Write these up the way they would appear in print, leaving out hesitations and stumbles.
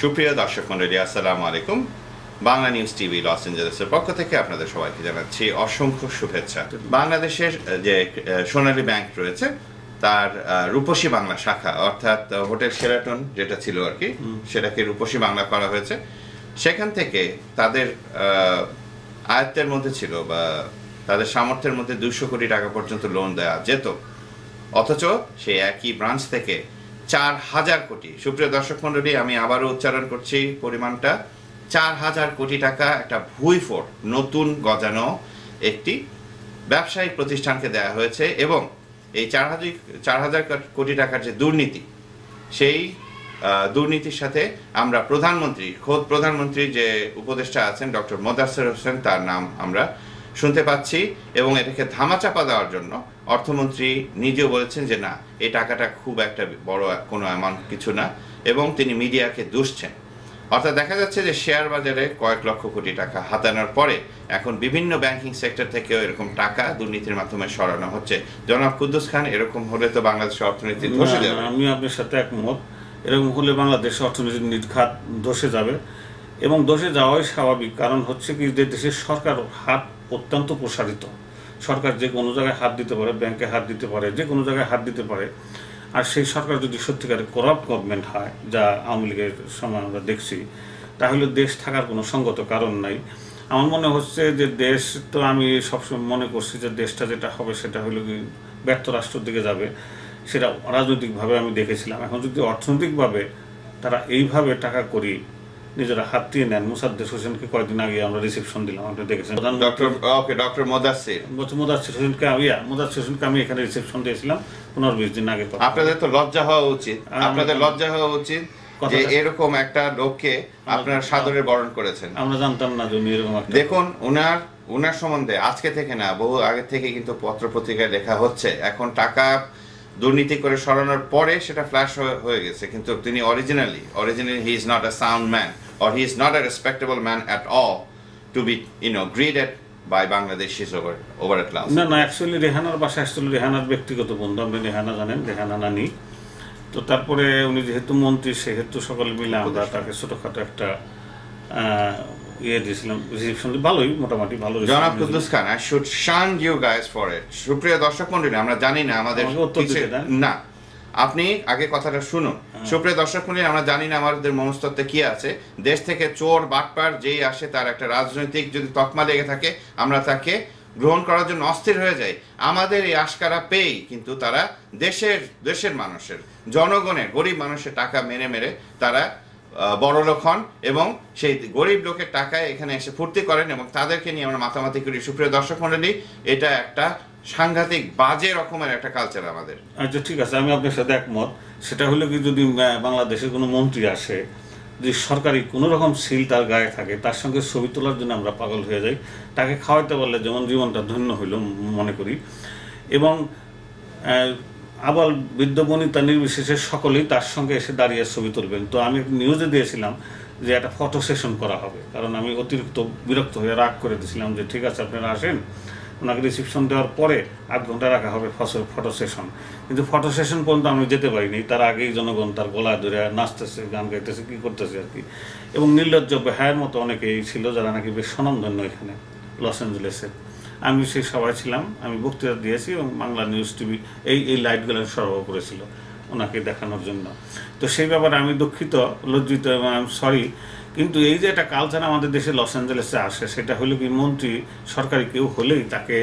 সুপ্রিয় দর্শক মণ্ডলী, আসসালামু আলাইকুম। বাংলা নিউজ টিভি লস এঞ্জেলেসের পক্ষ থেকে আপনাদের সবাইকে জানাচ্ছি অসংখ্য শুভেচ্ছা। বাংলাদেশের যে সোনালী ব্যাংক রয়েছে তার রূপসী বাংলা শাখা, অর্থাৎ হোটেল শেরাটন যেটা ছিল আর কি, সেটাকে রূপসী বাংলা করা হয়েছে। সেখান থেকে তাদের আয়ত্তের মধ্যে ছিল বা তাদের সামর্থ্যের মধ্যে 200 কোটি টাকা পর্যন্ত লোন দেওয়া যেত, অথচ সেই একই ব্রাঞ্চ থেকে 4000 কোটি, সুপ্রিয় দর্শক মণ্ডলী আমি আবারও উচ্চারণ করছি পরিমাণটা, 4000 কোটি টাকা একটা ভুইফোর নতুন গজানো একটি ব্যবসায়িক প্রতিষ্ঠানকে দেওয়া হয়েছে। এবং এই 4000 কোটি টাকার যে দুর্নীতি, সেই দুর্নীতির সাথে আমরা খোদ প্রধানমন্ত্রীর যে উপদেষ্টা আছেন ডক্টর মোদাচ্ছের হোসেন, তার নাম আমরা শুনতে পাচ্ছি। এবং এটাকে ধামাচাপা দেওয়ার জন্য অর্থমন্ত্রী নিজেও বলেছেন যে না, এই টাকাটা খুব একটা বড় কোনো অ্যামাউন্ট কিছু না, এবং তিনি মিডিয়াকে দুষছেন। অর্থাৎ দেখা যাচ্ছে যে শেয়ার বাজারে কয়েক লক্ষ কোটি টাকা হাতানোর পরে এখন বিভিন্ন ব্যাংকিং সেক্টর থেকেও এরকম টাকা দুর্নীতির মাধ্যমে সরানো হচ্ছে। জনাব কুদ্দুস খান, এরকম হলে তো বাংলাদেশের অর্থনীতি ধসে যাবে। আমি আপনার সাথে একমত। এরকম হলে বাংলাদেশের অর্থনীতির নির্ঘাত ধসে যাবে, এবং ধসে যাওয়াই স্বাভাবিক। কারণ হচ্ছে কি, যে দেশের সরকার হাত অত্যন্ত প্রসারিত। সরকার যে কোনো জায়গায় হাত দিতে পারে, ব্যাংকে হাত দিতে পারে, যে কোনো জায়গায় হাত দিতে পারে। আর সেই সরকার যদি সত্যিকারের করাপ্ট গভর্নমেন্ট হয়, যা আওয়ামী লীগের সময় আমরা দেখছি, তাহলে দেশ থাকার কোনো সঙ্গত কারণ নাই। আমার মনে হচ্ছে যে দেশ, তো আমি সবসময় মনে করছি যে দেশটা যেটা হবে সেটা হলো কি ব্যর্থ রাষ্ট্রের দিকে যাবে। সেটা রাজনৈতিকভাবে আমি দেখেছিলাম। এখন যদি অর্থনৈতিকভাবে তারা এইভাবে টাকা করি নিজেরা হাতিয়ে নেন, মোসাদ্দেক হোসেনকে কয়েকদিন আগে আমরা রিসেপশন দিলাম, আপনি দেখেছেন, ডক্টর মোদাচ্ছের হোসেনকে আমি এখানে রিসেপশন দিয়েছিলাম 15-20 দিন আগে। আপনাদের তো লজ্জা হওয়া উচিত, আপনাদের লজ্জা হওয়া উচিত যে এরকম একটা লোককে আপনারা সাদরে বরণ করেছেন। আমরা জানতাম না যে এরকম। দেখুন, উনার সম্বন্ধে আজকে থেকে না, বহু আগে থেকে কিন্তু পত্র পত্রিকায় লেখা হচ্ছে। এখন টাকা দুর্নীতি করে সরানোর পরে সেটা ফ্ল্যাশ হয়ে গেছে, কিন্তু তিনি originally he is not a sound man, or he is not a respectable man at all to be greeted by Bangladeshis over at Laos. না, অ্যাকচুয়ালি রেহানার বাসা আসছিল, রেহানার ব্যক্তিগত বন্ধু, আপনি রেহানা জানেন, রেহানা নানি। তো তারপরে উনি যেহেতু মন্ত্রী, সেহেতু সকলে মিলে আমরা তাকে ছোটখাটো একটা দিয়েছিলাম রিসেপশন, ভালোই, মোটামুটি ভালো। জনাব কুদ্দুস খান, I should shun you guys for it. সুপ্রিয় দর্শক মণ্ডলী, আমরা জানি না আমাদের না, আপনি আগে কথাটা শুনুন। সুপ্রিয় দর্শক মণ্ডলী, আমরা জানি না আমাদের মনস্তত্ত্বে কি আছে। দেশ থেকে চোর বাটপার যেই আসে, তার একটা রাজনৈতিক যদি তকমা লেগে থাকে, আমরা তাকে গ্রহণ করার জন্য অস্থির হয়ে যাই। আমাদের এই আশকারা পেয়েই কিন্তু তারা দেশের মানুষের, জনগণের, গরিব মানুষের টাকা মেরে তারা বড়লোক হন, এবং সেই গরিব লোকের টাকায় এখানে এসে ফুর্তি করেন, এবং তাদেরকে নিয়ে আমরা মাতামাতি করি। সুপ্রিয় দর্শক মণ্ডলী, এটা একটা সাংঘাতিক বাজে রকমের একটা কালচার আমাদের। আচ্ছা, ঠিক আছে, আমি আপনার সাথে একমত। সেটা হলো কি, যদি বাংলাদেশের কোনো মন্ত্রী আসে, যদি সরকারি কোনো রকম সিল তার গায়ে থাকে, তার সঙ্গে ছবি তোলার জন্য আমরা পাগল হয়ে যাই। তাকে খাওয়াইতে পারলে যেমন জীবনটা ধন্য হইল মনে করি। এবং আবার বৃদ্ধ বনিতা নির্বিশেষে সকলেই তার সঙ্গে এসে দাঁড়িয়ে ছবি তুলবেন। তো আমি নিউজে দিয়েছিলাম যে একটা ফটো সেশন করা হবে, কারণ আমি অতিরিক্ত বিরক্ত হয়ে রাগ করে দিয়েছিলাম যে ঠিক আছে আপনারা আসেন, ওনাকে রিসেপশন দেওয়ার পরে 8 ঘন্টা রাখা হবে ফটো সেশন। কিন্তু ফটো সেশন পর্যন্ত আমি যেতে পারিনি, তার আগেই জনগণ তার গলায় ধরে নাচতেছে, গান গাইতেছে, কী করতেছে আর কি। এবং নির্লজ্জ বেহায়ের মতো অনেকেই ছিল যারা নাকি বেশ স্বনামধন্য এখানে লস অ্যাঞ্জেলেসে। আমি সেই সভায় ছিলাম, আমি বক্তৃতা দিয়েছি, এবং বাংলা নিউজ টিভি এই লাইটগুলো সরবরাহ করেছিল ওনাকে দেখানোর জন্য। তো সেই ব্যাপারে আমি দুঃখিত, লজ্জিত, এবং আমি সরি। কিন্তু এই যে একটা কালচার আমাদের দেশে লস অ্যাঞ্জেলেসে আসে, সেটা হলো কি, মন্ত্রী সরকারি কেউ হলেই তাকে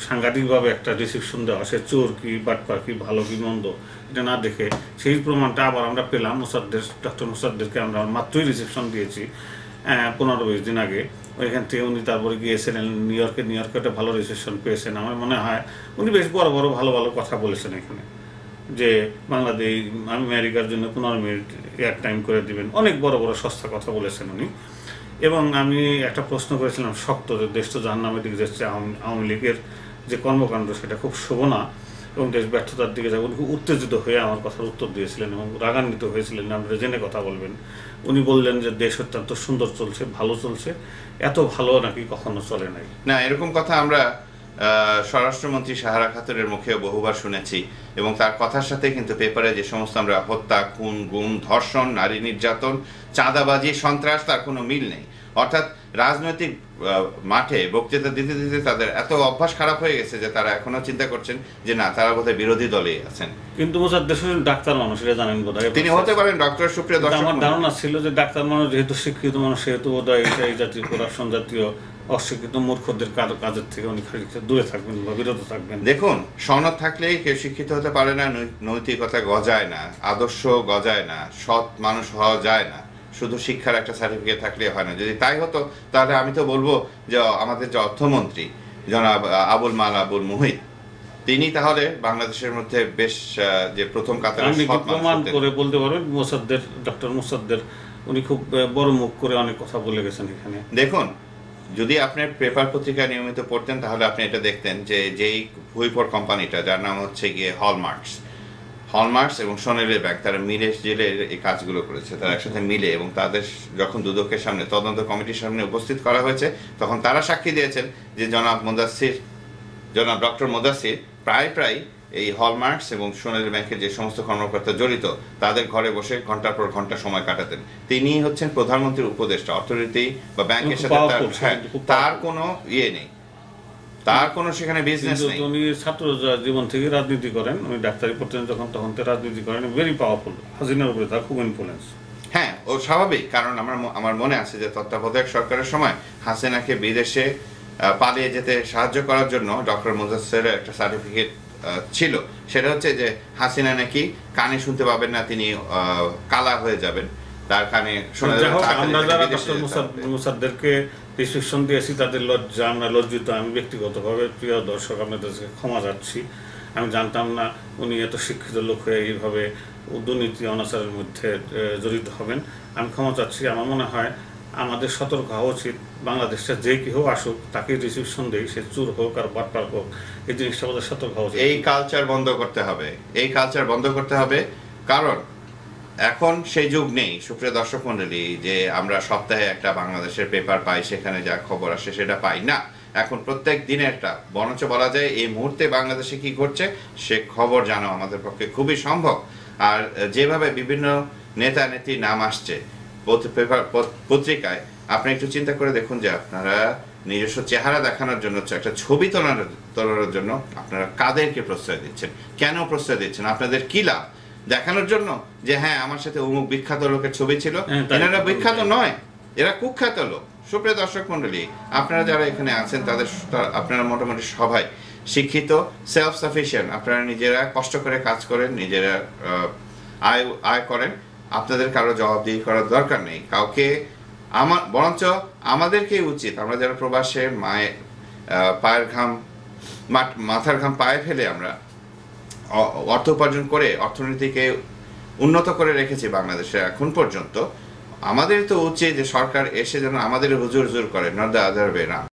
সাংঘাতিকভাবে একটা রিসেপশন দেওয়া, সে চোর কি বাটপার কি ভালো কি মন্দ এটা না দেখে। সেই প্রমাণটা আবার আমরা পেলাম। ডক্টর মোসাদ্দেককে আমরা মাত্রই রিসেপশন দিয়েছি 15-20 দিন আগে। ওইখান থেকে উনি তারপরে গিয়েছিলেন নিউ ইয়র্কে একটা ভালো রিসেপশন পেয়েছেন। আমার মনে হয় উনি বেশ বড় ভালো কথা বলেছেন এখানে, যে বাংলাদেশ আমেরিকার জন্য 15 মিনিট এয়ার টাইম করে দিবেন, অনেক বড় সস্তা কথা বলেছেন উনি। এবং আমি একটা প্রশ্ন করেছিলাম শক্ত, যে দেশ তো জাহান্নামের দিকে যাচ্ছে, আওয়ামী লীগের যে কর্মকাণ্ড সেটা খুব শুভ না, এবং দেশ ব্যর্থতার দিকে যাবে। উনি খুব উত্তেজিত হয়ে আমার কথার উত্তর দিয়েছিলেন এবং রাগান্বিত হয়েছিলেন, আমরা জেনে কথা বলবেন। উনি বললেন যে দেশ অত্যন্ত সুন্দর চলছে, ভালো চলছে, এত ভালো নাকি কখনো চলে নাই। না, এরকম কথা আমরা স্বরাষ্ট্রমন্ত্রী সাহারা খাতুনের মুখে বহুবার শুনেছি, এবং তার কথার সাথে কিন্তু পেপারে যে সমস্ত আমরা হত্যা, খুন, গুম, ধর্ষণ, নারী নির্যাতন, চাঁদাবাজি, সন্ত্রাস, তার কোনো মিল নেই। অর্থাৎ রাজনৈতিক মাঠে বক্তৃতা দিতে দিতে তাদের এত অভ্যাস খারাপ হয়ে গেছে যে তারা এখনো চিন্তা করছেন যে না, তারা বোধহয় বিরোধী দলেই আছেন। কিন্তু মোসাদ্দেক হোসেন ডাক্তার মানুষ, এটা জানেন বোধহয়। তিনি হতে পারেন ডক্টর। সুপ্রিয় দর্শক, আমার ধারণা ছিল যে ডাক্তার মানুষ যেহেতু শিক্ষিত মানুষ, সেহেতু বোধহয় এই জাতীয় করাপশন জাতীয় অশিক্ষিত মূর্খদের কাজের থেকে উনি দূরে থাকবেন বা বিরত থাকবেন। দেখুন, সনদ থাকলেই কেউ শিক্ষিত হতে পারে না, নৈতিকতা গজায় না, আদর্শ গজায় না, সৎ মানুষ হওয়া যায় না। শুধু শিক্ষার একটা সার্টিফিকেট থাকলে হয় না। যদি তাই হতো তাহলে আমি তো বলবো যে আমাদের যে অর্থমন্ত্রী জনাব আবুল মাল আবুল মুহিত, তিনি তাহলে বাংলাদেশের মধ্যে বেশ যে প্রথম কাতারে প্রমাণ করে বলতে পারবেন ডক্টর মোসাদ্দেক উনি খুব বড় মুখ করে অনেক কথা বলে গেছেন এখানে। দেখুন, যদি আপনি পেপার পত্রিকা নিয়মিত পড়তেন তাহলে আপনি এটা দেখতেন যে যেই ভুইপর কোম্পানিটা, যার নাম হচ্ছে গিয়ে হলমার্কস এবং সোনালী ব্যাংক, তারা মিলে জেলে এই কাজগুলো করেছে। তারা একসাথে মিলে, এবং তাদের যখন দুদকের সামনে, তদন্ত কমিটির সামনে উপস্থিত করা হয়েছে, তখন তারা সাক্ষী দিয়েছেন যে জনাব ডক্টর মুদাসির প্রায় এই হলমার্কস এবং সোনালী ব্যাংকের যে সমস্ত কর্মকর্তা জড়িত, তাদের ঘরে বসে ঘন্টার পর ঘন্টা সময় কাটাতেন। তিনি হচ্ছেন প্রধানমন্ত্রীর উপদেষ্টা, অর্থনীতি বা ব্যাংকের সাথে তার কোনো ইয়ে নেই, তার কোনো সেখানে বিজনেস নেই। উনি ছাত্র জীবন থেকে রাজনীতি করেন, উনি ডাক্তারি পড়তেন যখন, তখন তো রাজনীতি করেন, ভেরি পাওয়ারফুল। হাসিনার উপরে তার খুব ইনফ্লুয়েন্স। হ্যাঁ, ও স্বাভাবিক, কারণ আমার মনে আছে যে তত্ত্বাবধায়ক সরকারের সময় হাসিনাকে বিদেশে পালিয়ে যেতে সাহায্য করার জন্য ডক্টর মুদাসসিরের একটা সার্টিফিকেট ছিল। সেটা হচ্ছে যে হাসিনা নাকি কানে শুনতে পাবেন না, তিনি কালা হয়ে যাবেন, তার কানে শোনা যাবে। আমরা যারা ডক্টর মুসাদ্দেককে রিসিপশন দিয়েছি তাদের লজ্জা, আমরা লজ্জিত। আমি ব্যক্তিগতভাবে, প্রিয় দর্শক, আপনাদের ক্ষমা চাচ্ছি। আমি জানতাম না উনি এত শিক্ষিত লোক হয়ে এইভাবে দুর্নীতি অনাচারের মধ্যে জড়িত হবেন। আমি ক্ষমা চাচ্ছি। আমার মনে হয় আমাদের সতর্ক হওয়া উচিত। বাংলাদেশে যে কেউ আসুক তাকে রিসিপশন দেই, সে চুর হোক আর বাটপার হোক, এই জিনিসটা আমাদের সতর্ক হওয়া উচিত। এই কালচার বন্ধ করতে হবে, কারণ এখন সেই যুগ নেই সুপ্রিয় দর্শক মন্ডলী যে আমরা সপ্তাহে একটা বাংলাদেশের পেপার পাই, সেখানে যা খবর আসে সেটা পাই না। এখন প্রত্যেক দিনে একটা, বরঞ্চ বলা যায় এই মুহূর্তে বাংলাদেশে কি ঘটছে সে খবর জানা আমাদের পক্ষে খুবই সম্ভব। আর যেভাবে বিভিন্ন নেতা নেত্রী নাম আসছে পত্রিকায়, আপনি একটু চিন্তা করে দেখুন যে আপনারা নিজস্ব চেহারা দেখানোর জন্য, একটা ছবি তোলার জন্য আপনারা কাদেরকে প্রশ্রয় দিচ্ছেন, কেন প্রশ্রয় দিচ্ছেন, আপনাদের কি লাভ? দেখানোর জন্য যে হ্যাঁ আমার সাথে অমুক বিখ্যাত লোকের ছবি ছিল। এনারা বিখ্যাত নয়, এরা কুখ্যাত লোক। সুপ্রিয় দর্শক মন্ডলী, আপনারা যারা এখানে আছেন তাদের আপনারা মোটামুটি সবাই শিক্ষিত, সেলফ সাফিসিয়েন্ট, আপনারা নিজেরা কষ্ট করে কাজ করেন, নিজেরা আয় করেন, আপনাদের কারো জবাবদিহি করার দরকার নেই কাউকে। বরঞ্চ আমাদেরকে উচিত, আমরা যারা প্রবাসে মাথার ঘাম পায়ে ফেলে আমরা অর্থ উপার্জন করে অর্থনীতিকে উন্নত করে রেখেছি বাংলাদেশে এখন পর্যন্ত, আমাদের তো উচিত যে সরকার এসে যেন আমাদের হুজুর করে, not the other way round.